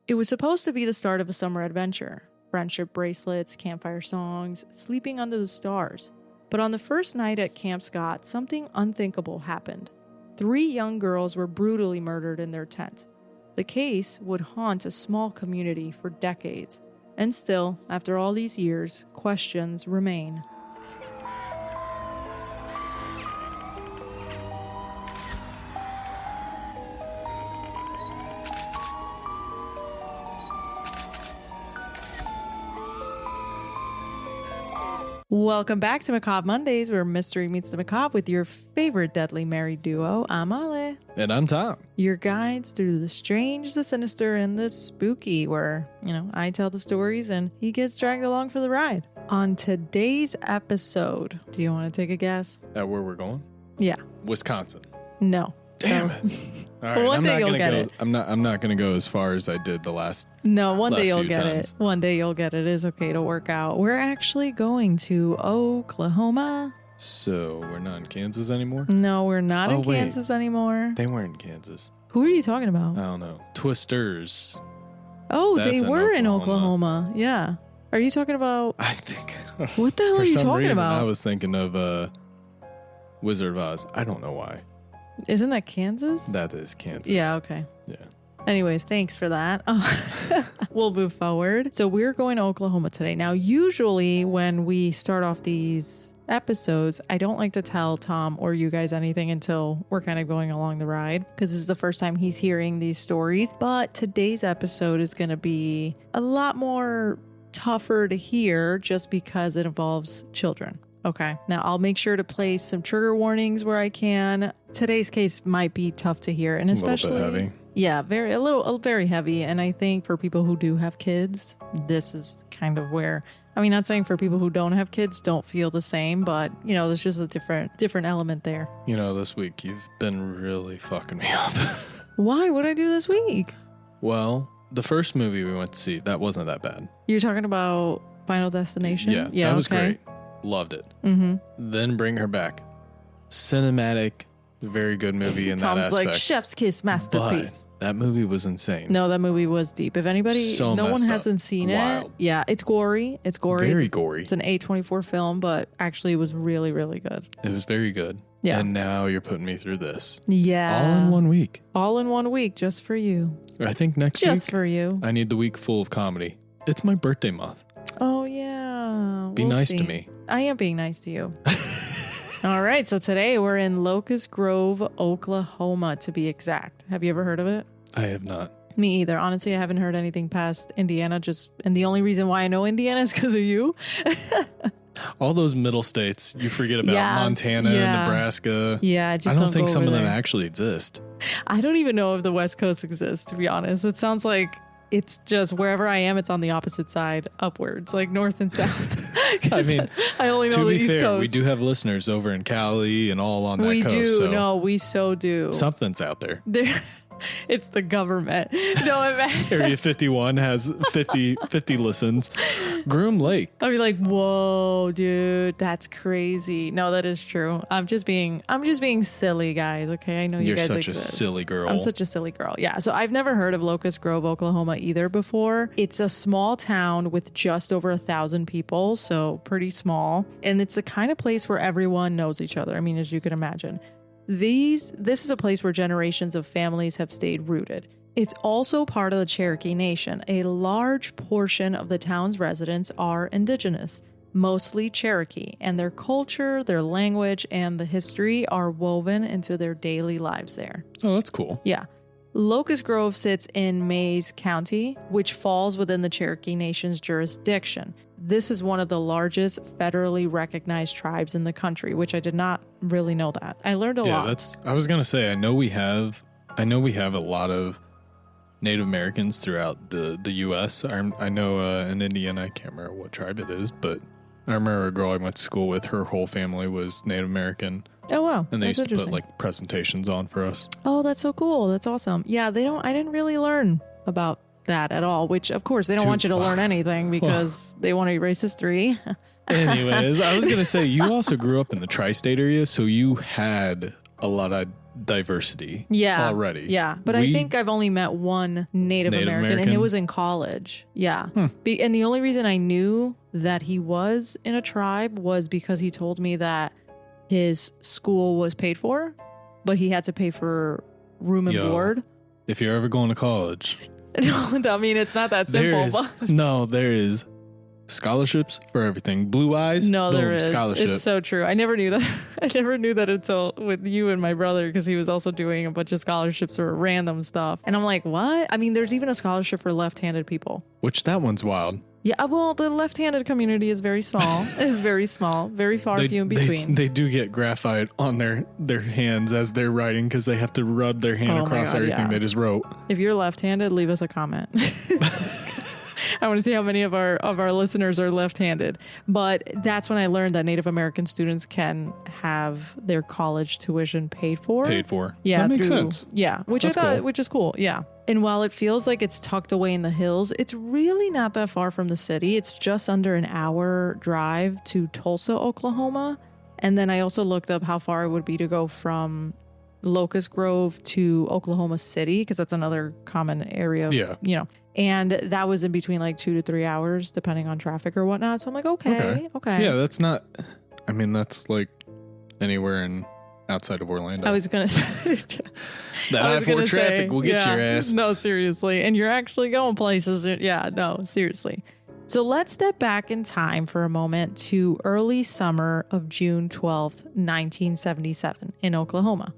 It was supposed to be the start of a summer adventure. Friendship bracelets, campfire songs, sleeping under the stars. But on the first night at Camp Scott, something unthinkable happened. 3 young girls were brutally murdered in their tent. The case would haunt a small community for decades. And still, after all these years, questions remain. Welcome back to Macabre Mondays, where mystery meets the macabre with your favorite deadly married duo. I'm Ale. And I'm Tom. Your guides through the strange, the sinister, and the spooky, where, I tell the stories and he gets dragged along for the ride. On today's episode, do you want to take a guess? At where we're going? Yeah. Wisconsin. No. Damn it. All right, one day you'll get it. I'm not gonna go as far as I did the last. No, one day you'll get times. it. One day you'll get it. It's okay to work out. We're actually going to Oklahoma. So we're not in Kansas anymore? No, we're not in Kansas anymore. They weren't in Kansas. Who are you talking about? I don't know. Twisters. Oh, That's they were in Oklahoma. Yeah. Are you talking about? I think. What the hell are you talking about? I was thinking of Wizard of Oz. I don't know why. Isn't that Kansas? That is Kansas. Yeah, okay. Yeah. Anyways, thanks for that. We'll move forward. So we're going to Oklahoma today. Now, usually when we start off these episodes, I don't like to tell Tom or you guys anything until we're kind of going along the ride, because this is the first time he's hearing these stories. But today's episode is going to be a lot more tougher to hear just because it involves children. Okay. Now I'll make sure to place some trigger warnings where I can. Today's case might be tough to hear, and especially a little bit heavy. Yeah, very heavy. And I think for people who do have kids, this is kind of where, not saying for people who don't have kids don't feel the same, but there's just a different element there. This week you've been really fucking me up. Why? What'd I do this week? Well, the first movie we went to see, that wasn't that bad. You're talking about Final Destination? Yeah, that was great. Loved it. Mm-hmm. Then Bring Her Back. Cinematic, very good movie in that aspect. Tom's like, chef's kiss masterpiece. But that movie was insane. No, that movie was deep. If anybody, no one hasn't seen it. Yeah, it's gory. It's gory. Very gory. It's an A24 film, but actually it was really, really good. It was very good. Yeah. And now you're putting me through this. Yeah. All in 1 week. All in 1 week, just for you. I think next week. Just for you. I need the week full of comedy. It's my birthday month. Oh, yeah. Be nice to me. I am being nice to you. All right. So today we're in Locust Grove, Oklahoma, to be exact. Have you ever heard of it? I have not. Me either. Honestly, I haven't heard anything past Indiana. And the only reason why I know Indiana is because of you. All those middle states, you forget about Montana, Nebraska. Yeah, I don't think some of them actually exist. I don't even know if the West Coast exists, to be honest. It sounds like it's just wherever I am, it's on the opposite side, upwards, like north and south. I only know the East Coast. We do have listeners over in Cali and all on that coast. We do. So no, we so do. Something's out there. It's the government. No, Area 51 has 50 listens. Groom Lake. I'd be like, whoa, dude, that's crazy. No, that is true. I'm just being silly, guys. Okay, I know you guys exist. You're such a silly girl. I'm such a silly girl. Yeah. So I've never heard of Locust Grove, Oklahoma either before. It's a small town with just over 1,000 people, so pretty small. And it's the kind of place where everyone knows each other. As you can imagine. This is a place where generations of families have stayed rooted. It's also part of the Cherokee Nation. A large portion of the town's residents are indigenous, mostly Cherokee, and their culture, their language, and the history are woven into their daily lives there. Oh, that's cool. Yeah. Locust Grove sits in Mayes County, which falls within the Cherokee Nation's jurisdiction. This is one of the largest federally recognized tribes in the country, which I did not really know that. I learned a lot. I was going to say, I know we have a lot of Native Americans throughout the U.S. I know in Indiana, I can't remember what tribe it is, but I remember a girl I went to school with, her whole family was Native American. Oh, wow. And they used to put presentations on for us. Oh, that's so cool. That's awesome. Yeah, I didn't really learn about that at all, which of course they don't want you to learn anything because they want to erase history. Anyways, I was going to say, you also grew up in the tri-state area, so you had a lot of diversity Yeah. already. Yeah. But I think I've only met one Native American, and it was in college. Yeah. And the only reason I knew that he was in a tribe was because he told me that his school was paid for, but he had to pay for room and board. If you're ever going to college. No, I mean, it's not that simple. There is scholarships for everything. Blue eyes. No, boom, there is. Scholarship. It's so true. I never knew that. I never knew that until with you and my brother, because he was also doing a bunch of scholarships or random stuff. And I'm like, what? I mean, there's even a scholarship for left-handed people. Which that one's wild. Yeah, well, the left-handed community is very small. It's very small, very far few in between. They do get graphite on their hands as they're writing because they have to rub their hand across everything they just wrote. If you're left-handed, leave us a comment. I want to see how many of our listeners are left-handed. But that's when I learned that Native American students can have their college tuition paid for. Yeah, that makes sense. Yeah, which is cool. Yeah. And while it feels like it's tucked away in the hills, it's really not that far from the city. It's just under an hour drive to Tulsa, Oklahoma. And then I also looked up how far it would be to go from Locust Grove to Oklahoma City, because that's another common area. Yeah. And that was in between like 2 to 3 hours, depending on traffic or whatnot. So I'm like, okay. Yeah, that's not, I mean, that's like anywhere in outside of Orlando. I was going to say that I-4 traffic will get your ass. No, seriously. And you're actually going places. Yeah, no, seriously. So let's step back in time for a moment to early summer of June 12th, 1977 in Oklahoma.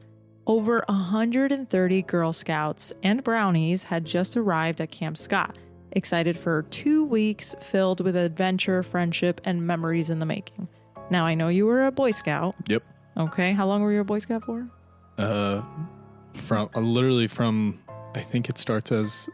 Over 130 Girl Scouts and Brownies had just arrived at Camp Scott, excited for 2 weeks filled with adventure, friendship, and memories in the making. Now, I know you were a Boy Scout. Yep. Okay. How long were you a Boy Scout for? From I think it starts as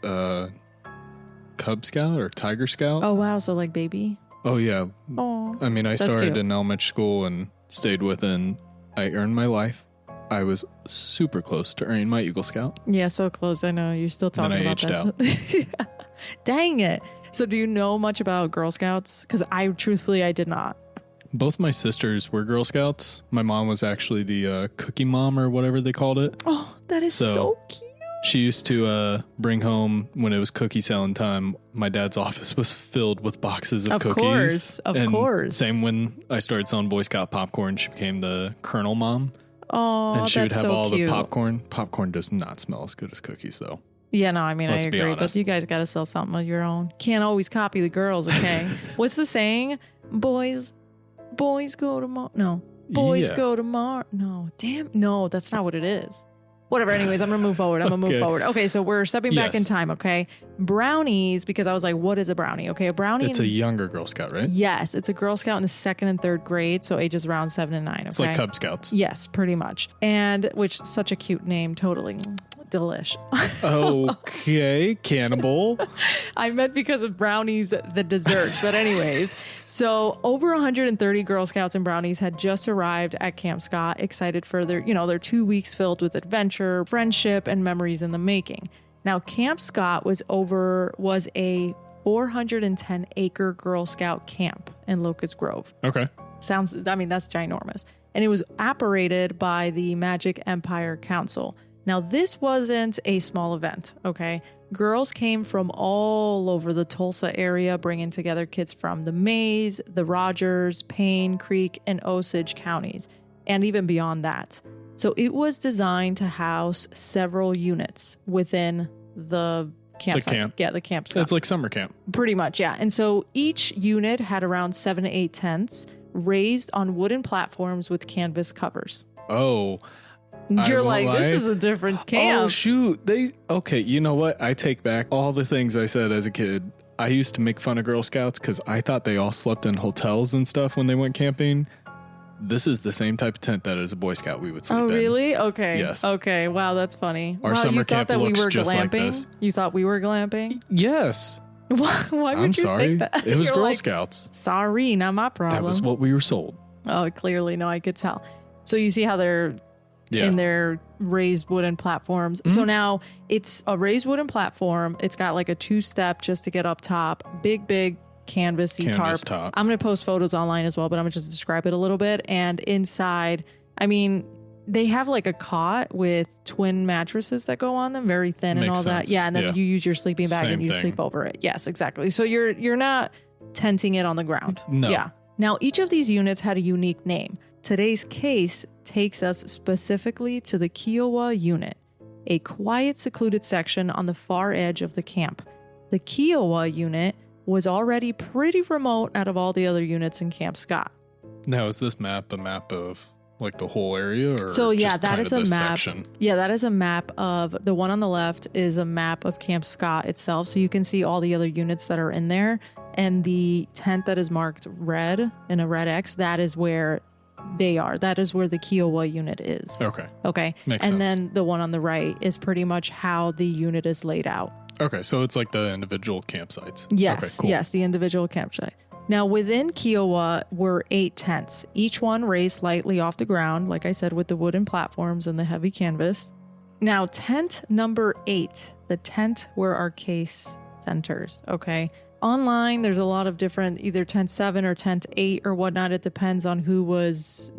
Cub Scout or Tiger Scout. Oh, wow. So like baby? Oh, yeah. Oh, I mean, I started in elementary school and stayed within. I earned my life. I was super close to earning my Eagle Scout. Yeah, so close. I know. You're still talking about that. Then I aged out. Dang it. So do you know much about Girl Scouts? Because I did not. Both my sisters were Girl Scouts. My mom was actually the cookie mom or whatever they called it. Oh, that is so cute. She used to bring home, when it was cookie selling time, my dad's office was filled with boxes of cookies. Of course. Same when I started selling Boy Scout popcorn, she became the Colonel mom. Oh, and she would have so all cute. the popcorn. Popcorn does not smell as good as cookies, though. Yeah, no, I mean, Let's I agree. But you guys got to sell something of your own. Can't always copy the girls, okay? What's the saying? Boys go to Mars. No. Boys go to Mars. No. Damn. No, that's not what it is. Whatever. Anyways, I'm going to move forward. Okay, so we're stepping back in time, okay? Brownies, because I was like, what is a brownie? Okay, a brownie. It's a younger Girl Scout, right? Yes, it's a Girl Scout in the 2nd and 3rd grade, so ages around 7 and 9, okay? It's like Cub Scouts. Yes, pretty much. And, which, such a cute name, totally. Delish. Okay, cannibal. I meant because of brownies, the desserts. But anyways, so over 130 Girl Scouts and Brownies had just arrived at Camp Scott, excited for their 2 weeks filled with adventure, friendship, and memories in the making. Now, Camp Scott was a 410-acre Girl Scout camp in Locust Grove. Okay. That's ginormous. And it was operated by the Magic Empire Council. Now, this wasn't a small event, okay? Girls came from all over the Tulsa area, bringing together kids from the Mays, the Rogers, Payne, Creek, and Osage counties, and even beyond that. So it was designed to house several units within the campsite. The camp. Yeah, the camp. So it's like summer camp. Pretty much, yeah. And so each unit had around 7 to 8 tents raised on wooden platforms with canvas covers. Oh, you're like, this is a different camp. Oh, shoot. Okay, you know what? I take back all the things I said as a kid. I used to make fun of Girl Scouts because I thought they all slept in hotels and stuff when they went camping. This is the same type of tent that as a Boy Scout we would sleep in. Oh, really? Okay. Yes. Okay. Wow, that's funny. Our summer camp looks just like this. You thought we were glamping? Yes. Why would I'm you sorry. think that? It was You're Girl like, Scouts. Sorry, not my problem. That was what we were sold. Oh, clearly. No, I could tell. So you see how they're in their raised wooden platforms. Mm-hmm. So now it's a raised wooden platform. It's got like a 2-step just to get up top. Big canvas-y tarp. I'm going to post photos online as well, but I'm going to just describe it a little bit. And inside, I mean, They have like a cot with twin mattresses that go on them, very thin and Makes all that. sense. Yeah, and then you use your sleeping bag Same and you thing. sleep over it. Yes, exactly. So you're not tenting it on the ground. No. Yeah. Now, each of these units had a unique name. Today's case takes us specifically to the Kiowa unit, a quiet, secluded section on the far edge of the camp. The Kiowa unit was already pretty remote out of all the other units in Camp Scott. Now, is this map a map of like the whole area, or So yeah, just that kind is of a this map. section? Yeah, that is a map of the one on the left is a map of Camp Scott itself. So you can see all the other units that are in there. And the tent that is marked red in a red X, that is where they are. That is where the Kiowa unit is. Okay. Okay. Makes and sense. then the one on the right is pretty much how the unit is laid out. Okay, so it's like the individual campsites. Yes, Okay, cool. yes, the individual campsite. Now, within Kiowa were 8 tents, each one raised slightly off the ground, like I said, with the wooden platforms and the heavy canvas. Now, tent number 8, the tent where our case centers, okay? Online, there's a lot of different, either tent 7 or tent 8 or whatnot. It depends on who was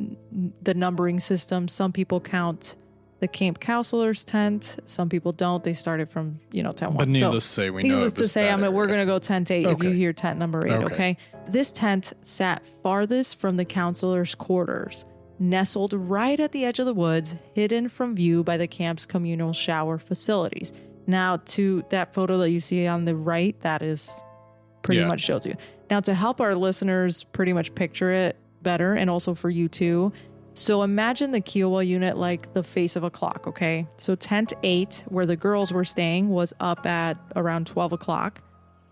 the numbering system. Some people count the camp counselor's tent. Some people don't. They started from, tent 1. But needless to say, we know Needless it to was say, that we're area. going to go tent 8 if you Okay. hear tent number 8, okay? This tent sat farthest from the counselor's quarters, nestled right at the edge of the woods, hidden from view by the camp's communal shower facilities. Now, to that photo that you see on the right, that is pretty much shows you. Now, to help our listeners pretty much picture it better, and also for you too, so imagine the Kiowa unit like the face of a clock, okay? So tent 8, where the girls were staying, was up at around 12 o'clock.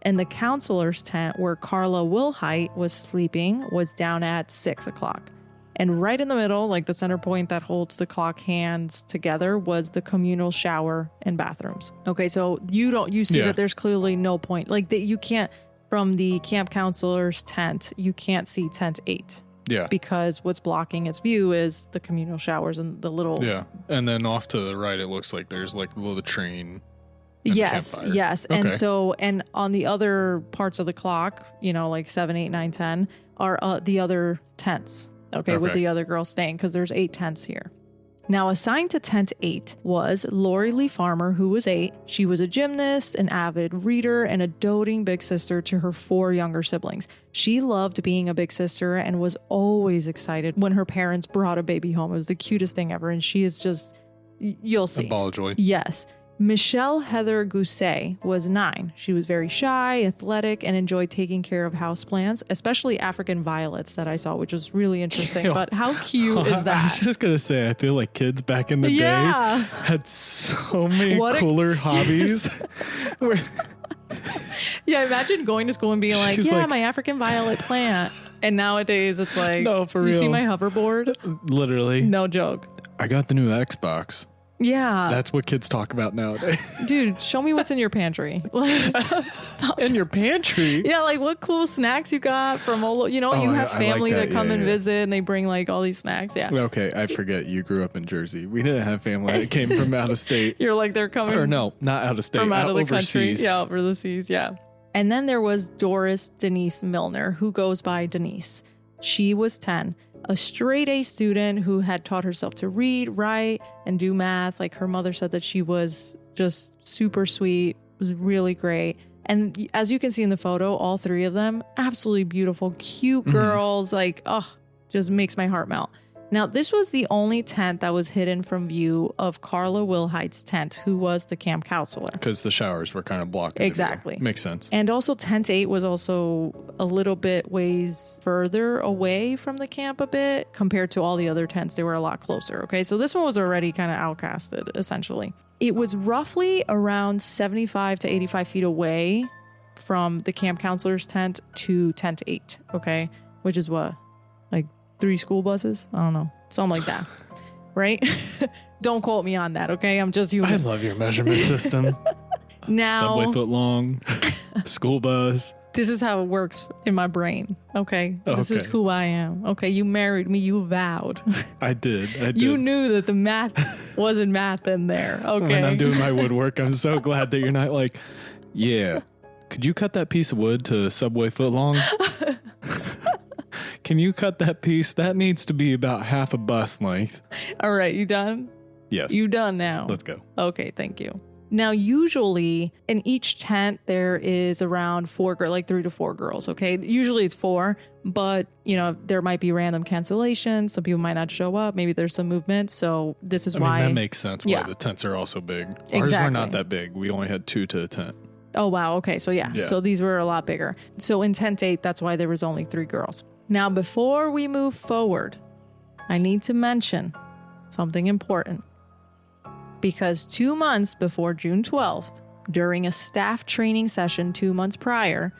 And the counselor's tent, where Carla Wilhite was sleeping, was down at 6 o'clock. And right in the middle, like the center point that holds the clock hands together, was the communal shower and bathrooms. Okay, so you see that there's clearly no point. Like that you can't, from the camp counselor's tent, you can't see tent 8. Yeah. Because what's blocking its view is the communal showers and the little... Yeah. And then off to the right, it looks like there's like the latrine. And Yes, campfire. yes. Okay. And on the other parts of the clock, like 7, 8, 9, 10, are the other tents, okay, with the other girls staying, because there's 8 tents here. Now, assigned to tent 8 was Lori Lee Farmer, who was 8. She was a gymnast, an avid reader, and a doting big sister to her 4 younger siblings. She loved being a big sister and was always excited when her parents brought a baby home. It was the cutest thing ever, and she is just, you'll see. A ball of joy. Yes. Michele Heather Guse was 9. She was very shy, athletic, and enjoyed taking care of houseplants, especially African violets that I saw, which was really interesting. Ew. But how cute is I that? was just going to say, I feel like kids back in the day had so many cooler hobbies. Where Yeah, imagine going to school and being like, She's like- my African violet plant. And nowadays it's like, No, for you see real. my hoverboard? literally, No joke. I got the new Xbox. Yeah. That's what kids talk about nowadays. Dude, show me what's in your pantry. Like, In your pantry? yeah, like what cool snacks you got from all, you have I like family that that. come Yeah, and yeah. visit and they bring like all these snacks. Yeah. Okay, I forget you grew up in Jersey. We didn't have family that came from out of state. You're like, they're coming Or no, not out of state, from out of the overseas. country. Yeah, over the seas. Yeah. And then there was Doris Denise Milner, who goes by Denise. She was 10, a straight A student who had taught herself to read, write, and do math. Like her mother said that she was just super sweet, was really great. And as you can see in the photo, all 3 of them, absolutely beautiful, cute girls. Like, just makes my heart melt. Now, this was the only tent that was hidden from view of Carla Wilhite's tent, who was the camp counselor. Because the showers were kind of blocking the view. Exactly. Makes sense. And also tent 8 was also a little bit ways further away from the camp a bit compared to all the other tents. They were a lot closer. Okay. So this one was already kind of outcasted essentially. It was roughly around 75 to 85 feet away from the camp counselor's tent to tent 8. Okay. Which is what? Like 3 school buses? I don't know. Something like that. Right? Don't quote me on that. Okay. I'm just human. I love your measurement system. Now, Subway foot long, school bus. this is how it works in my brain. Okay. This is Okay. who I am. Okay. You married me. You vowed. I did. You knew that the math wasn't math in there. Okay. When I'm doing my woodwork, I'm so glad that you're not like, yeah, could you cut that piece of wood to Subway foot long? Can you cut that piece? That needs to be about half a bus length. All right, you done? Yes. You done now? Let's go. Okay, thank you. Now, usually in each tent, there is around 4 girls, like 3 to 4 girls, okay? Usually it's 4, but, there might be random cancellations. Some people might not show up. Maybe there's some movement. So this is why. that makes sense why the tents are also big. Ours were not that big. We only had 2 to a tent. Oh, wow. Okay. So yeah. So these were a lot bigger. So in tent 8, that's why there was only 3 girls. Now, before we move forward, I need to mention something important. Because 2 months before June 12th, during a staff training session 2 months prior,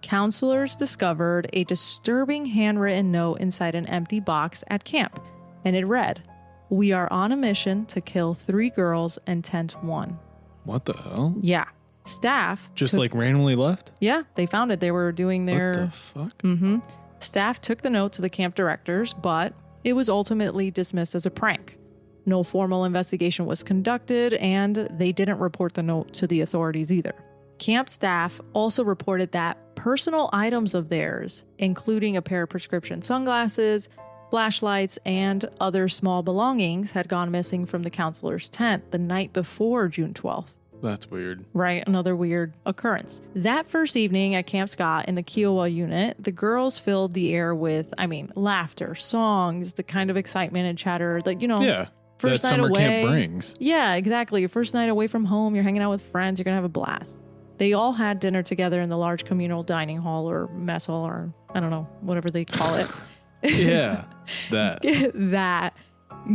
counselors discovered a disturbing handwritten note inside an empty box at camp. And it read, "We are on a mission to kill 3 girls and tent 1. What the hell? Yeah. Staff. Just randomly left? Yeah, they found it. They were doing their... What the fuck? Mm-hmm. Staff took the note to the camp directors, but it was ultimately dismissed as a prank. No formal investigation was conducted, and they didn't report the note to the authorities either. Camp staff also reported that personal items of theirs, including a pair of prescription sunglasses, flashlights, and other small belongings, had gone missing from the counselor's tent the night before June 12th. That's weird. Right, another weird occurrence. That first evening at Camp Scott in the Kiowa unit, the girls filled the air with, laughter, songs, the kind of excitement and chatter that, Yeah. First that night summer away. Camp brings. Yeah, exactly. Your first night away from home, you're hanging out with friends, you're going to have a blast. They all had dinner together in the large communal dining hall or mess hall or I don't know, whatever they call it. Yeah, that. That.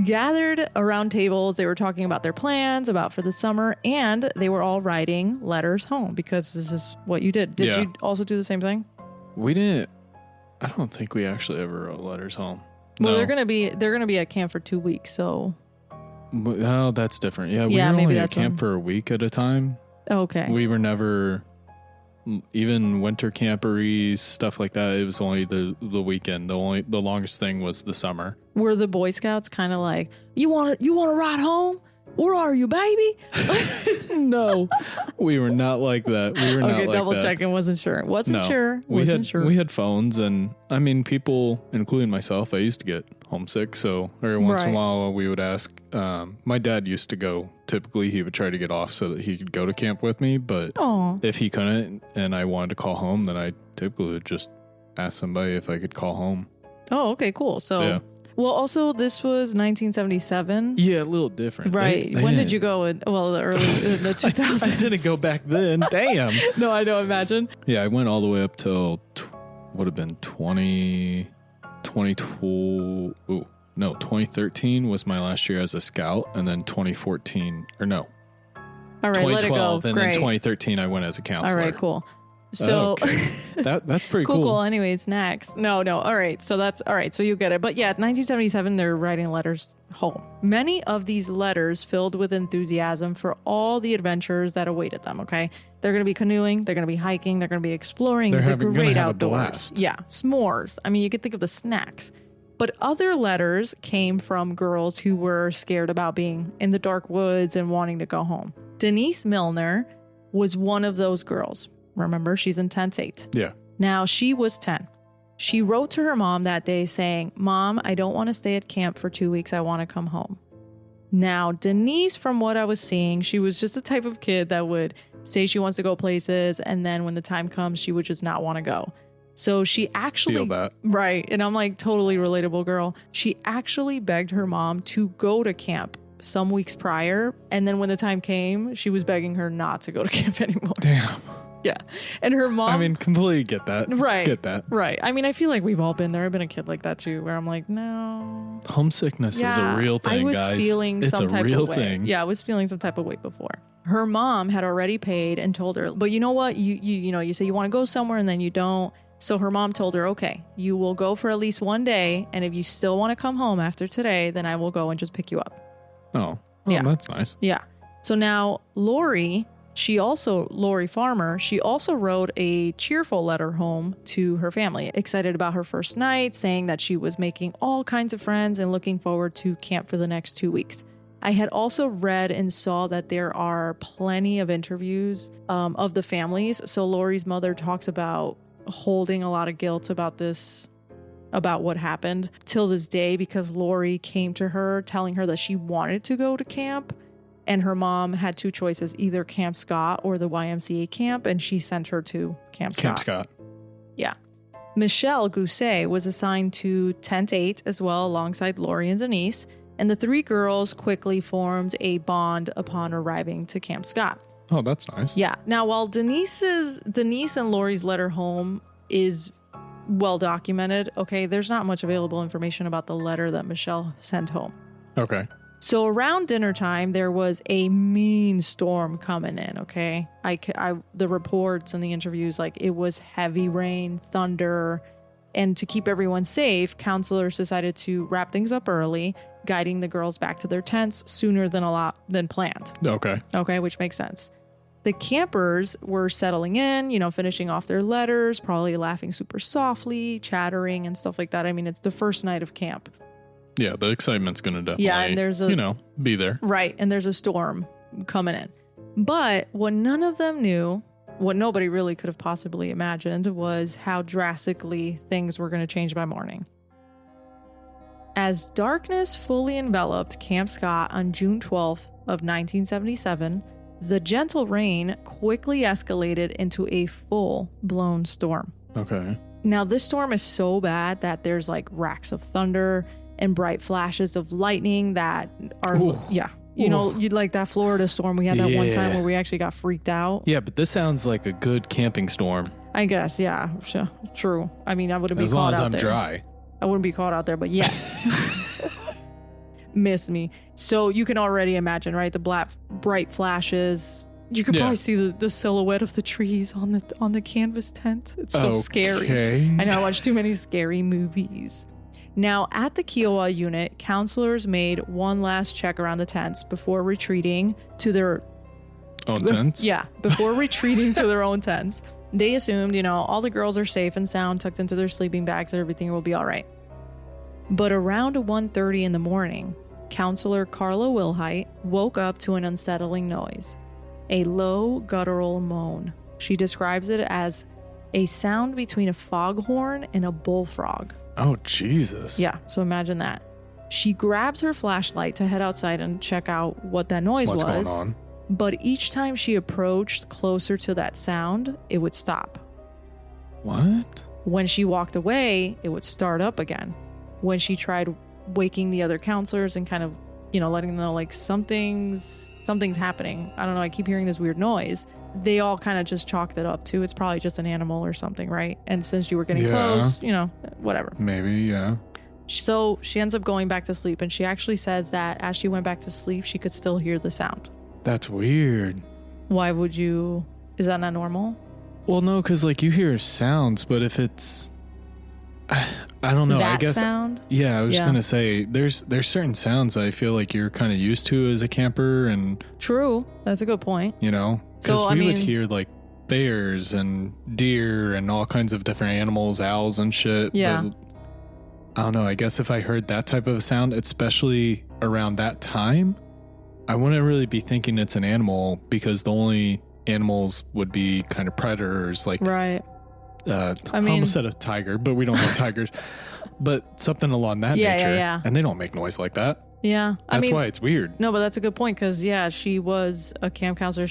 Gathered around tables, they were talking about their plans for the summer, and they were all writing letters home because this is what you did. Did you also do the same thing? We didn't. I don't think we actually ever wrote letters home. Well, no. they're gonna be at camp for 2 weeks, so. Oh, that's different. Yeah, we were maybe only at camp for a week at a time. Okay. We were never, even winter camperies, stuff like that. It was only the weekend. The longest thing was the summer. Were the Boy Scouts kind of like, you want to ride home? Where are you, baby? No, we were not like that. We were not like that. Okay, double checking. Wasn't sure. We had phones, and people, including myself, I used to get homesick. So every once in a while, we would ask. My dad used to go. Typically, he would try to get off so that he could go to camp with me. But if he couldn't, and I wanted to call home, then I typically would just ask somebody if I could call home. Oh, okay, cool. So. Yeah. Well, also, this was 1977. Yeah, a little different. Right. When did you go? The early 2000s. I didn't go back then. Damn. No, I don't imagine. Yeah, I went all the way up till would have been 2013 was my last year as a scout, and then 2014 or no. All right, 2012 and then 2013 I went as a counselor. All right, cool. So that's pretty cool. Cool. Anyways, next. No. All right. So that's all right. So you get it. But yeah, 1977, they're writing letters home. Many of these letters filled with enthusiasm for all the adventures that awaited them. Okay. They're going to be canoeing. They're going to be hiking. They're going to be exploring the great outdoors. Yeah. S'mores. You could think of the snacks. But other letters came from girls who were scared about being in the dark woods and wanting to go home. Denise Milner was one of those girls. Remember, she's in tent 8. Yeah. Now, she was 10. She wrote to her mom that day saying, "Mom, I don't want to stay at camp for 2 weeks. I want to come home." Now, Denise, from what I was seeing, she was just the type of kid that would say she wants to go places, and then when the time comes, she would just not want to go. So she actually... Feel that. Right. And I'm like, totally relatable, girl. She actually begged her mom to go to camp some weeks prior, and then when the time came, she was begging her not to go to camp anymore. Damn. Yeah. And her mom... completely get that. Right. Get that. Right. I feel like we've all been there. I've been a kid like that too, where I'm like, no. Homesickness is a real thing, guys. I was feeling some type of way. It's a real thing. Yeah, I was feeling some type of way before. Her mom had already paid and told her, but you know what? You say you want to go somewhere and then you don't. So her mom told her, okay, you will go for at least one day. And if you still want to come home after today, then I will go and just pick you up. Oh, yeah. That's nice. Yeah. So now Lori Farmer, she also wrote a cheerful letter home to her family, excited about her first night, saying that she was making all kinds of friends and looking forward to camp for the next 2 weeks. I had also read and saw that there are plenty of interviews of the families. So Lori's mother talks about holding a lot of guilt about this about what happened till this day, because Lori came to her telling her that she wanted to go to camp, and her mom had two choices, either Camp Scott or the YMCA camp, and she sent her to Camp Scott. Camp Scott. Yeah. Michele Guse was assigned to Tent 8 as well, alongside Lori and Denise, and the three girls quickly formed a bond upon arriving to Camp Scott. Oh, that's nice. Yeah. Now, while Denise and Lori's letter home is well documented, okay, there's not much available information about the letter that Michele sent home. Okay. So around dinner time, there was a mean storm coming in, okay? The reports and the interviews, like, it was heavy rain, thunder, and to keep everyone safe, counselors decided to wrap things up early, guiding the girls back to their tents sooner than planned. Okay, which makes sense. The campers were settling in, finishing off their letters, probably laughing super softly, chattering and stuff like that. I mean, it's the first night of camp. Yeah, the excitement's going to definitely, and there's be there. Right, and there's a storm coming in. But what none of them knew, what nobody really could have possibly imagined, was how drastically things were going to change by morning. As darkness fully enveloped Camp Scott on June 12th of 1977, the gentle rain quickly escalated into a full-blown storm. Okay. Now, this storm is so bad that there's like racks of thunder and bright flashes of lightning that are, you'd like that Florida storm we had that one time where we actually got freaked out. Yeah, but this sounds like a good camping storm. I guess, yeah, true. I mean, I wouldn't be caught out there. As long as I'm dry. I wouldn't be caught out there, but yes. Miss me. So you can already imagine, right? The bright flashes. You can probably see the silhouette of the trees on the canvas tent. It's so scary. I know, I watched too many scary movies. Now, at the Kiowa unit, counselors made one last check around the tents before retreating to their own tents? Yeah, before retreating to their own tents. They assumed, all the girls are safe and sound, tucked into their sleeping bags, and everything will be all right. But around 1:30 in the morning, Counselor Carla Wilhite woke up to an unsettling noise, a low guttural moan. She describes it as a sound between a foghorn and a bullfrog. Oh, Jesus. Yeah, so imagine that. She grabs her flashlight to head outside and check out what that noise was. What's going on? But each time she approached closer to that sound, it would stop. What? When she walked away, it would start up again. When she tried waking the other counselors and kind of, letting them know, like, something's happening. I don't know, I keep hearing this weird noise. They all kind of just chalked it up to, it's probably just an animal or something, right? And since you were getting close, whatever. Maybe, yeah. So she ends up going back to sleep, and she actually says that as she went back to sleep, she could still hear the sound. That's weird. Why would you? Is that not normal? Well, no, because you hear sounds, but if it's, I don't know. That I guess sound? Yeah, I was just gonna say there's certain sounds I feel like you're kind of used to as a camper, and true. That's a good point. Because we would hear bears and deer and all kinds of different animals, owls and shit. Yeah. But I don't know. I guess if I heard that type of sound, especially around that time, I wouldn't really be thinking it's an animal, because the only animals would be kind of predators, right. I almost said a tiger, but we don't have tigers. But something along that nature. Yeah. And they don't make noise like that. Yeah. That's why it's weird. No, but that's a good point, because, she was a camp counselor.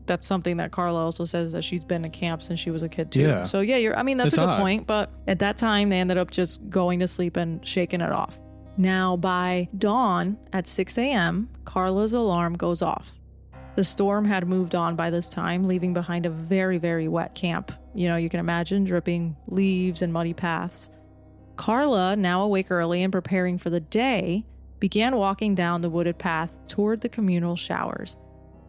That's something that Carla also says, that she's been to camp since she was a kid, too. Yeah. So, that's a good point. But at that time, they ended up just going to sleep and shaking it off. Now, by dawn at 6 a.m., Carla's alarm goes off. The storm had moved on by this time, leaving behind a very, very wet camp. You can imagine dripping leaves and muddy paths. Carla, now awake early and preparing for the day, began walking down the wooded path toward the communal showers.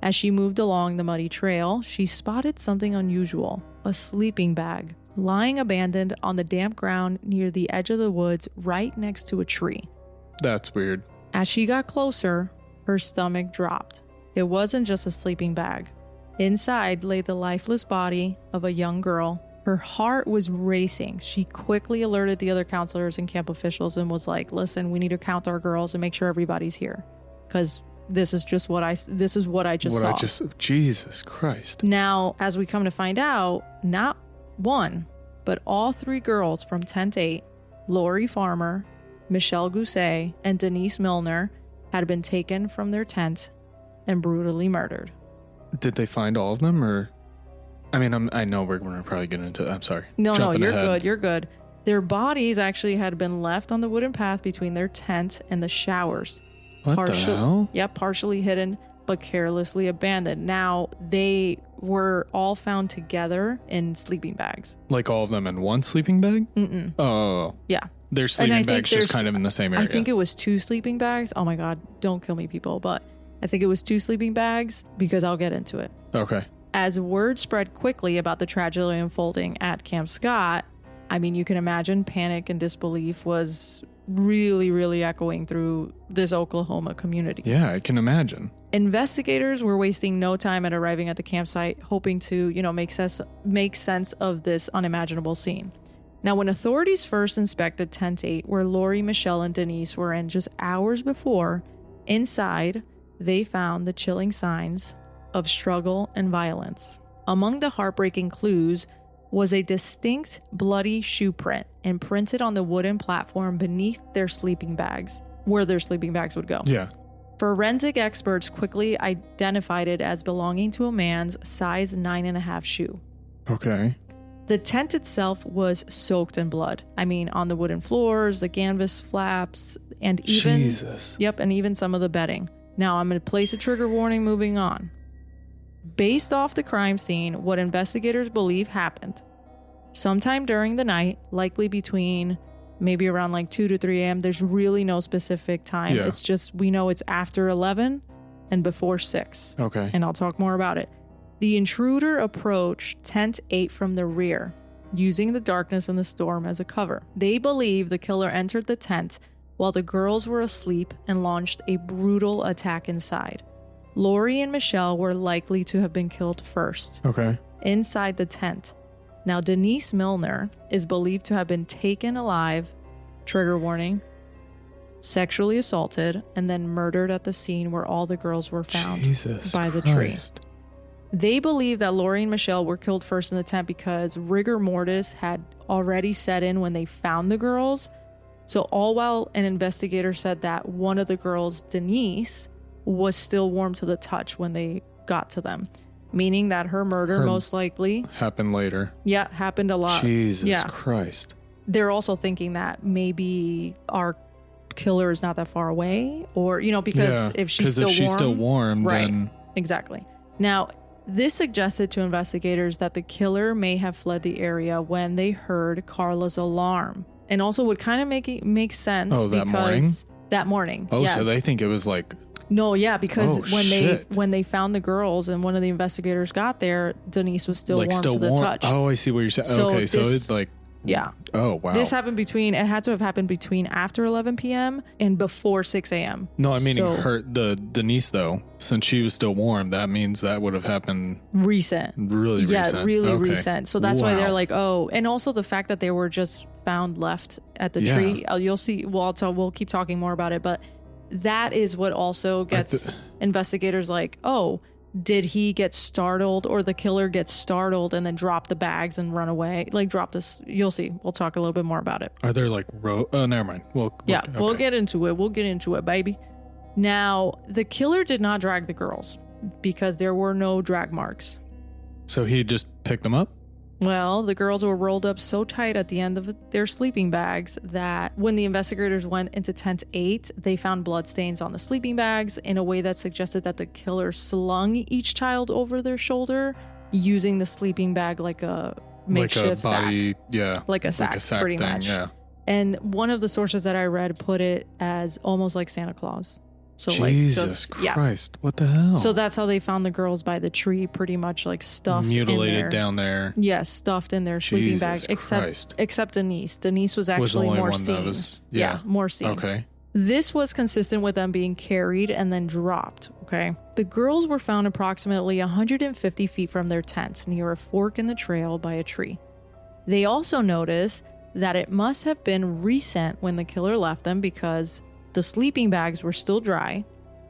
As she moved along the muddy trail, she spotted something unusual, a sleeping bag, lying abandoned on the damp ground near the edge of the woods right next to a tree. That's weird. As she got closer, her stomach dropped. It wasn't just a sleeping bag. Inside lay the lifeless body of a young girl. Her heart was racing. She quickly alerted the other counselors and camp officials and was like, listen, we need to count our girls and make sure everybody's here, because this is what I just saw. Jesus Christ. Now, as we come to find out, not one, but all three girls from Tent 8 Lori Farmer, Michele Guse, and Denise Milner had been taken from their tent and brutally murdered. Did they find all of them, or? I mean, I know we're going to probably get into. I'm sorry. No, Jumping you're ahead. good. You're good. Their bodies actually had been left on the wooden path between their tent and the showers. What the hell? Yep, partially hidden, but carelessly abandoned. Now, they were all found together in sleeping bags. Like all of them in one sleeping bag? Mm-mm. Oh. Yeah. Their sleeping bags just kind of in the same area. I think it was 2 sleeping bags. Oh my God, don't kill me, people. But I think it was 2 sleeping bags because I'll get into it. Okay. As word spread quickly about the tragedy unfolding at Camp Scott, I mean, you can imagine panic and disbelief was really, really echoing through this Oklahoma community. Yeah, I can imagine. Investigators were wasting no time at arriving at the campsite, hoping to, make sense of this unimaginable scene. Now, when authorities first inspected Tent 8, where Lori, Michele, and Denise were in just hours before, inside, they found the chilling signs of struggle and violence. Among the heartbreaking clues was a distinct bloody shoe print imprinted on the wooden platform beneath their sleeping bags, where their sleeping bags would go. Yeah. Forensic experts quickly identified it as belonging to a man's size 9.5 shoe. Okay. The tent itself was soaked in blood. I mean, on the wooden floors, the canvas flaps, and even Jesus. Yep, and even some of the bedding. Now, I'm going to place a trigger warning moving on. Based off the crime scene, what investigators believe happened sometime during the night, likely between maybe around like 2 to 3 a.m. There's really no specific time. Yeah. It's just we know it's after 11 and before 6. Okay. And I'll talk more about it. The intruder approached Tent 8 from the rear, using the darkness and the storm as a cover. They believe the killer entered the tent while the girls were asleep and launched a brutal attack inside. Lori and Michele were likely to have been killed first. Okay. Inside the tent. Now, Denise Milner is believed to have been taken alive, trigger warning, sexually assaulted, and then murdered at the scene where all the girls were found by the tree. They believe that Lori and Michele were killed first in the tent because rigor mortis had already set in when they found the girls. So all while an investigator said that one of the girls, Denise, was still warm to the touch when they got to them, meaning that her murder most likely happened later. Yeah, happened a lot. Jesus Christ. They're also thinking that maybe our killer is not that far away, or because if she's still warm, right, then exactly. Now, this suggested to investigators that the killer may have fled the area when they heard Carla's alarm, and also would kind of make sense because that morning. Oh, yes. So they think it was like. No, yeah, because when they found the girls and one of the investigators got there, Denise was still warm to the touch. Oh, I see what you're saying. So okay, so it's like. Yeah. Oh, wow. This happened it had to have happened between after 11 p.m. and before 6 a.m. No, I mean, the Denise, though, since she was still warm, that means that would have happened recent. Really recent. Yeah, really recent. So that's why they're like, oh, and also the fact that they were just found left at the tree. You'll see. We'll keep talking more about it, but that is what also gets investigators like, oh, did he get startled, or the killer get startled and then drop the bags and run away? Like drop this. You'll see. We'll talk a little bit more about it. Are there like oh, never mind. We'll get into it. We'll get into it, baby. Now, the killer did not drag the girls because there were no drag marks. So he just picked them up? Well, the girls were rolled up so tight at the end of their sleeping bags that when the investigators went into Tent 8, they found bloodstains on the sleeping bags in a way that suggested that the killer slung each child over their shoulder using the sleeping bag like a makeshift sack. Yeah. Like a sack pretty thing, much. Yeah. And one of the sources that I read put it as almost like Santa Claus. So Jesus Christ, what the hell? So that's how they found the girls by the tree, pretty much like stuffed mutilated down there. Yes, stuffed in their sleeping bag. Except Denise. Denise was actually more seen. More seen. Okay. This was consistent with them being carried and then dropped. Okay. The girls were found approximately 150 feet from their tent near a fork in the trail by a tree. They also noticed that it must have been recent when the killer left them because the sleeping bags were still dry,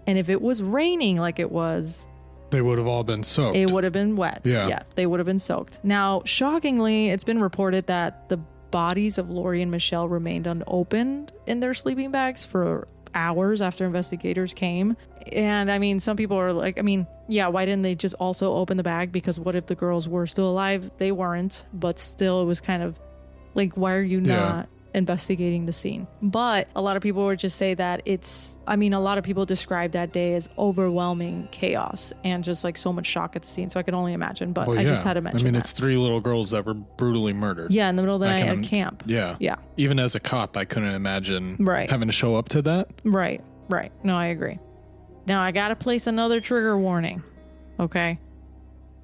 and if it was raining like it was, they would have all been soaked. It would have been wet. Yeah, they would have been soaked. Now, shockingly, it's been reported that the bodies of Lori and Michele remained unopened in their sleeping bags for hours after investigators came. And I mean, some people are like, why didn't they just also open the bag? Because what if the girls were still alive? They weren't, but still it was kind of like, why are you not investigating the scene? But a lot of people would just say that a lot of people describe that day as overwhelming chaos and just like so much shock at the scene. So I can only imagine, but I just had to mention it's 3 little girls that were brutally murdered. Yeah, in the middle of the night at camp. Yeah. Yeah. Even as a cop, I couldn't imagine Right. having to show up to that. Right. No, I agree. Now I got to place another trigger warning. Okay.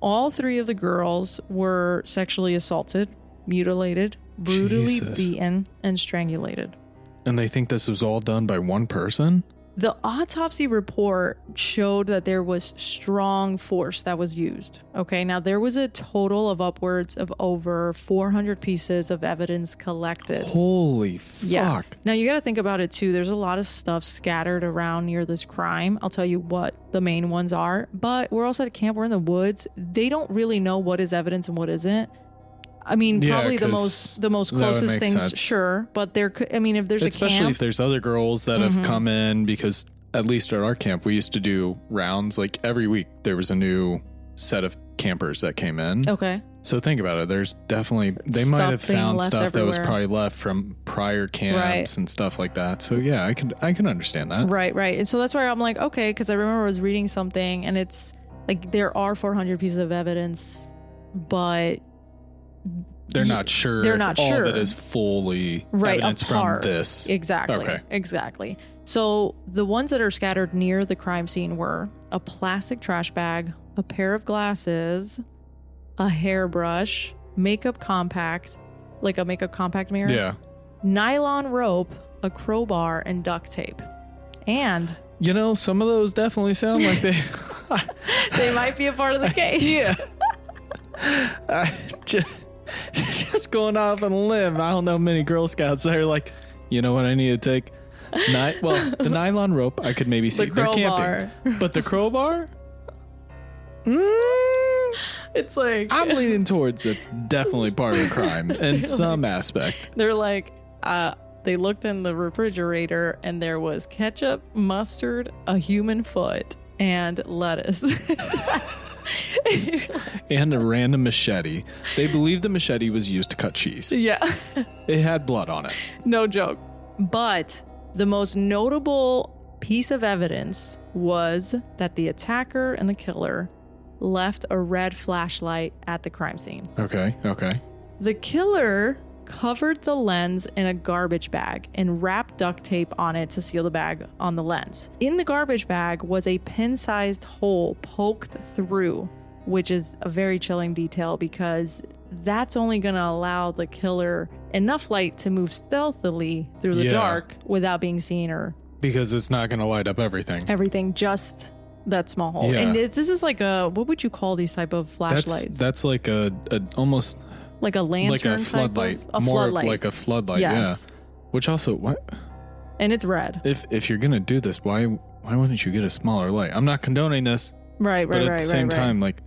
All 3 of the girls were sexually assaulted, mutilated, brutally beaten, and strangulated. And they think this was all done by one person? The autopsy report showed that there was strong force that was used. Okay, now there was a total of upwards of over 400 pieces of evidence collected. Holy fuck. Yeah. Now you got to think about it too. There's a lot of stuff scattered around near this crime. I'll tell you what the main ones are, but we're also at a camp. We're in the woods. They don't really know what is evidence and what isn't. I mean, probably the most closest things, sense. Sure. But there could, if there's especially if there's other girls that have come in, because at least at our camp, we used to do rounds. Like every week, there was a new set of campers that came in. Okay. So think about it. There's definitely, they might have found stuff everywhere that was probably left from prior camps and stuff like that. So yeah, I can understand that. Right. And so that's why I'm like, okay, because I remember I was reading something and it's like there are 400 pieces of evidence, but they're not sure all that is fully evidence from this. Exactly. So the ones that are scattered near the crime scene were a plastic trash bag, a pair of glasses, a hairbrush, makeup compact, like a makeup compact mirror. Yeah. Nylon rope, a crowbar, and duct tape. And some of those definitely sound like they they might be a part of the case. Yeah. Just going off on a limb. I don't know many Girl Scouts that are like, you know what I need to take? The nylon rope, I could maybe see. They're camping. But the crowbar? It's like... I'm leaning towards that's definitely part of the crime in some aspect. They're like, they looked in the refrigerator and there was ketchup, mustard, a human foot, and lettuce. And a random machete. They believe the machete was used to cut cheese. Yeah. It had blood on it. No joke. But the most notable piece of evidence was that the attacker and the killer left a red flashlight at the crime scene. Okay. The killer covered the lens in a garbage bag and wrapped duct tape on it to seal the bag on the lens. In the garbage bag was a pin-sized hole poked through, which is a very chilling detail because that's only going to allow the killer enough light to move stealthily through the dark without being seen or... Because it's not going to light up everything. Everything, just that small hole. Yeah. And this is like what would you call these type of flashlights? That's like a almost... Like a lantern, like a floodlight, like a floodlight, yes. Yeah. Which also, what? And it's red. If you're gonna do this, why wouldn't you get a smaller light? I'm not condoning this, right. But at the same time, like,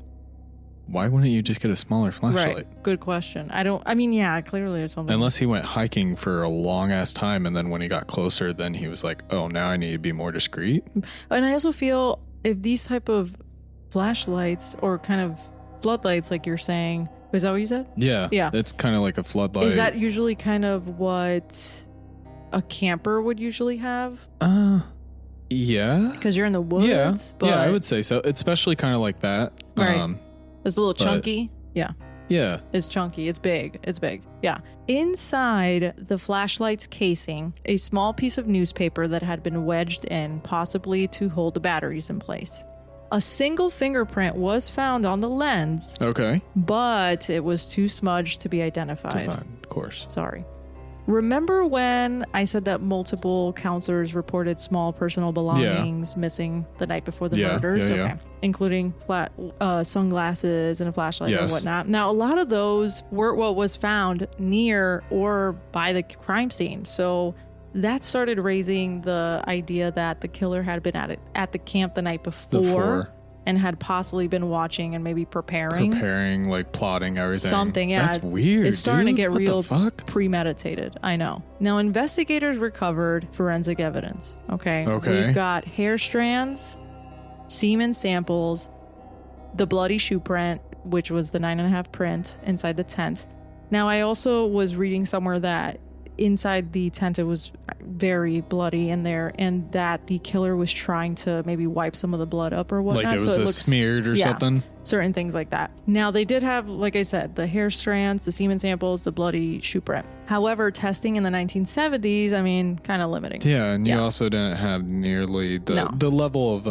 why wouldn't you just get a smaller flashlight? Right. Good question. Clearly there's something. Unless he went hiking for a long ass time, and then when he got closer, then he was like, oh, now I need to be more discreet. And I also feel if these type of flashlights or kind of floodlights, like you're saying. Is that what you said? Yeah. It's kind of like a floodlight. Is that usually kind of what a camper would usually have? Yeah. Because you're in the woods? Yeah, I would say so. Especially kind of like that. Right. It's a little chunky. Yeah. Yeah. It's chunky. It's big. Yeah. Inside the flashlight's casing, a small piece of newspaper that had been wedged in, possibly to hold the batteries in place. A single fingerprint was found on the lens. Okay. But it was too smudged to be identified. Of course. Sorry. Remember when I said that multiple counselors reported small personal belongings missing the night before the murders? Yeah. Including sunglasses and a flashlight and whatnot. Now, a lot of those were what was found near or by the crime scene. So that started raising the idea that the killer had been at the camp the night before. and had possibly been watching and maybe preparing, like plotting everything. Something, yeah. That's weird. It's starting to get What real the fuck? premeditated. I know. Now, investigators recovered forensic evidence. Okay. We've got hair strands, semen samples, the bloody shoe print, which was the 9.5 print inside the tent. Now, I also was reading somewhere that inside the tent, it was very bloody in there, and that the killer was trying to maybe wipe some of the blood up or whatnot. Like it was smeared or something? Certain things like that. Now, they did have, like I said, the hair strands, the semen samples, the bloody shoe print. However, testing in the 1970s, I mean, kind of limiting. Yeah, and you also didn't have nearly the level of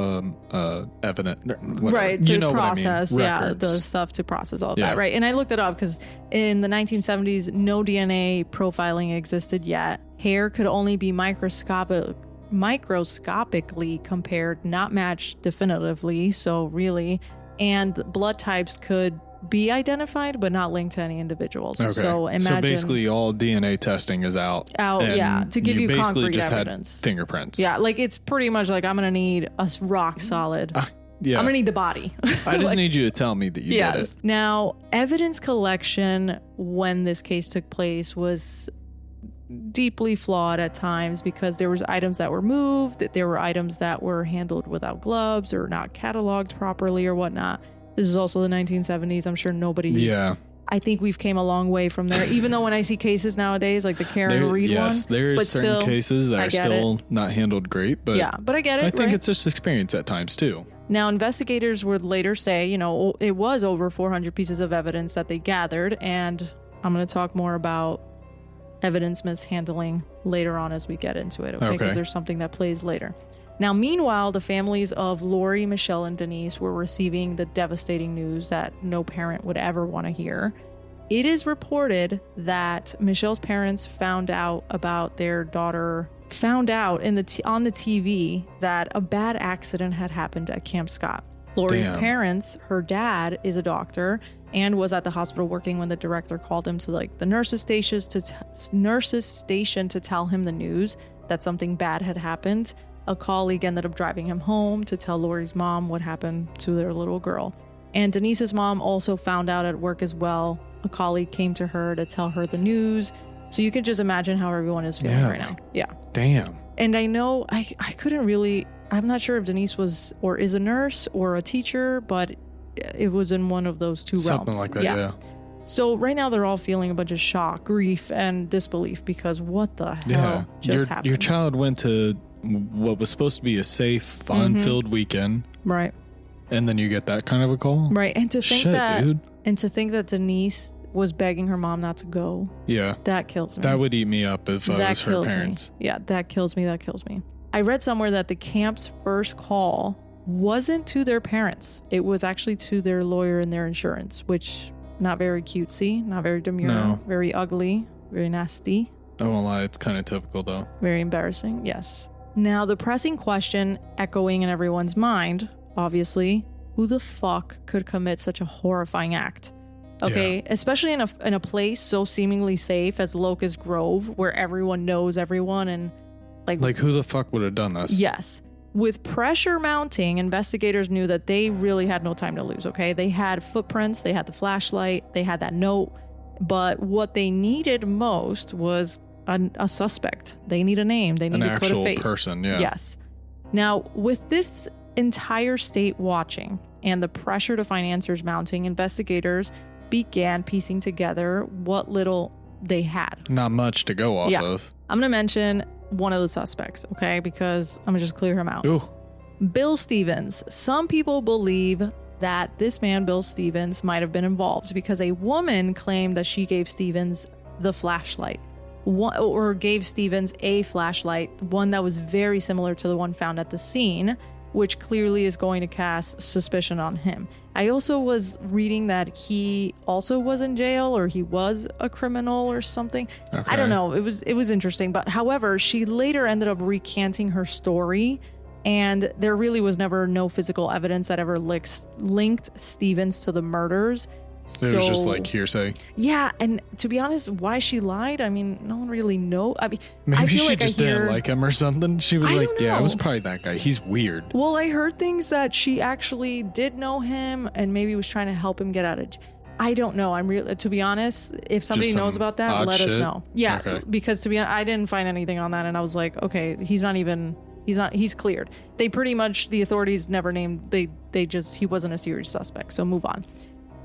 evidence. Right, to process, what I mean. the stuff to process all of that, right? And I looked it up because in the 1970s, no DNA profiling existed yet. Hair could only be microscopically compared, not matched definitively, so really, and blood types could be identified but not linked to any individuals. Okay. So basically all DNA testing is out, to give you basically concrete just evidence. Had fingerprints. Yeah, like it's pretty much like I'm gonna need a rock solid. Yeah. I'm gonna need the body. I just need you to tell me that you did it. Now, evidence collection when this case took place was deeply flawed at times because there was items that were moved, there were items that were handled without gloves or not cataloged properly or whatnot. This is also the 1970s. I'm sure nobody's... Yeah. I think we've came a long way from there. Even though when I see cases nowadays, like the Karen Reed one. Yes, there's certain cases that are still not handled great, but... Yeah, but I get it, I think it's just experience at times, too. Now, investigators would later say, it was over 400 pieces of evidence that they gathered, and I'm going to talk more about evidence mishandling later on as we get into it, okay? Because there's something that plays later. Now, meanwhile, the families of Lori, Michele, and Denise were receiving the devastating news that no parent would ever want to hear. It is reported that Michelle's parents found out about their daughter, on the TV that a bad accident had happened at Camp Scott. Lori's parents, her dad is a doctor and was at the hospital working when the director called him to the nurses station to tell him the news that something bad had happened. A colleague ended up driving him home to tell Lori's mom what happened to their little girl. And Denise's mom also found out at work as well. A colleague came to her to tell her the news. So you can just imagine how everyone is feeling right now. Yeah. Damn. And I know I couldn't really, I'm not sure if Denise was or is a nurse or a teacher, but it was in one of those two realms. Something like that, yeah. So right now they're all feeling a bunch of shock, grief, and disbelief because what the hell just happened? Your child went to what was supposed to be a safe, fun-filled weekend. Right. And then you get that kind of a call? Right. And to think that Denise was begging her mom not to go. Yeah. That kills me. That would eat me up if I was her parents. Yeah, that kills me. I read somewhere that the camp's first call wasn't to their parents. It was actually to their lawyer and their insurance, which not very cutesy, not very demure, very ugly, very nasty. I won't lie, it's kind of typical though. Very embarrassing, yes. Now, the pressing question echoing in everyone's mind, obviously, who the fuck could commit such a horrifying act? Okay, especially in a place so seemingly safe as Locust Grove, where everyone knows everyone and like who the fuck would have done this? Yes. With pressure mounting, investigators knew that they really had no time to lose, okay? They had footprints, they had the flashlight, they had that note, but what they needed most was a suspect. They need a name, they need to put a face. An actual person, yeah. Yes. Now, with this entire state watching and the pressure to find answers mounting, investigators began piecing together what little they had. Not much to go off of. I'm going to mention one of the suspects, okay? Because I'm going to just clear him out. Ooh. Bill Stevens. Some people believe that this man, Bill Stevens, might have been involved because a woman claimed that she gave Stevens the flashlight. Or gave Stevens a flashlight, one that was very similar to the one found at the scene, which clearly is going to cast suspicion on him. I also was reading that he also was in jail, or he was a criminal or something. Okay. I don't know. It was interesting. But however, she later ended up recanting her story, and there really was never no physical evidence that ever linked Stevens to the murders. It was just like hearsay. Yeah, and to be honest, why she lied, I mean, no one really knows. I mean, Maybe I feel she like just I hear, didn't like him or something. She was I like, don't yeah, it know. was probably that guy. He's weird. Well, I heard things that she actually did know him and maybe was trying to help him get out of. I don't know. I'm real. To be honest, if somebody Just some knows about that, odd let us shit? know. Yeah, Okay. because to be honest, I didn't find anything on that, and I was like, okay, he's cleared. They pretty much, the authorities never named. He wasn't a serious suspect. So move on.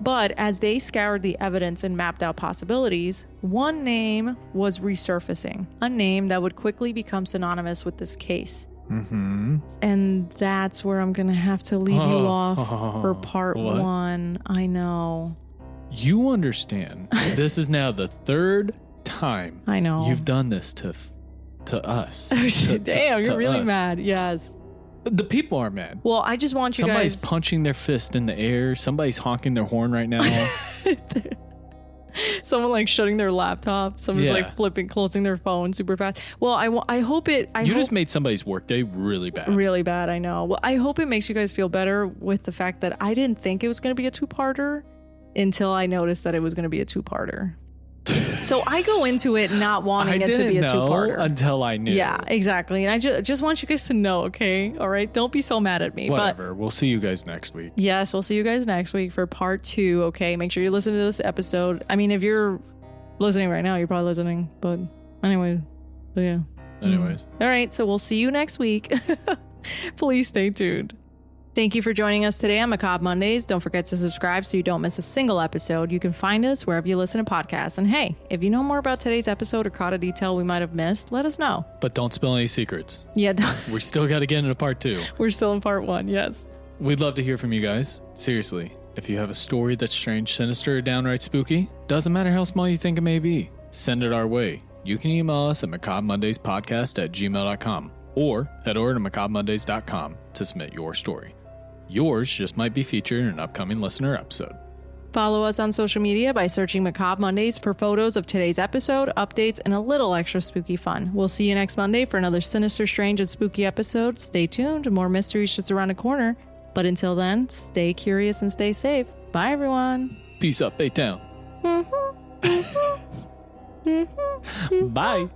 But as they scoured the evidence and mapped out possibilities, one name was resurfacing, a name that would quickly become synonymous with this case. Mm-hmm. And that's where I'm going to have to leave you off for part What? 1. I know. You understand. This is now the 3rd time I know. you've done this to us. Damn, to you're really us. mad. Yes. The people are mad. Well, I just want you Somebody's guys... punching their fist in the air. Somebody's honking their horn right now. Someone like shutting their laptop. Someone's Yeah. like closing their phone super fast. Well, I hope it... You just made somebody's workday really bad. Really bad, I know. Well, I hope it makes you guys feel better with the fact that I didn't think it was going to be a 2-parter until I noticed that it was going to be a 2-parter. So I go into it not wanting it to be a 2-parter. Until I knew. Yeah, exactly. And I just want you guys to know, okay? All right? Don't be so mad at me. Whatever. But We'll see you guys next week. yes, we'll see you guys next week for part 2, okay? Make sure you listen to this episode. I mean, if you're listening right now, you're probably listening. But anyway, so yeah. Anyways. All right, so we'll see you next week. Please stay tuned. Thank you for joining us today on Macabre Mondays. Don't forget to subscribe so you don't miss a single episode. You can find us wherever you listen to podcasts. And hey, if you know more about today's episode or caught a detail we might have missed, let us know. But don't spill any secrets. Yeah, We still got to get into part 2. we're still in part 1, yes. We'd love to hear from you guys. Seriously. If you have a story that's strange, sinister, or downright spooky, doesn't matter how small you think it may be, send it our way. You can email us at macabremondayspodcast@gmail.com or head over to macabremondays.com to submit your story. Yours just might be featured in an upcoming listener episode. Follow us on social media by searching Macabre Mondays for photos of today's episode, updates, and a little extra spooky fun. We'll see you next Monday for another sinister, strange, and spooky episode. Stay tuned. More mysteries just around the corner. But until then, stay curious and stay safe. Bye, everyone. Peace up, Baytown. Bye.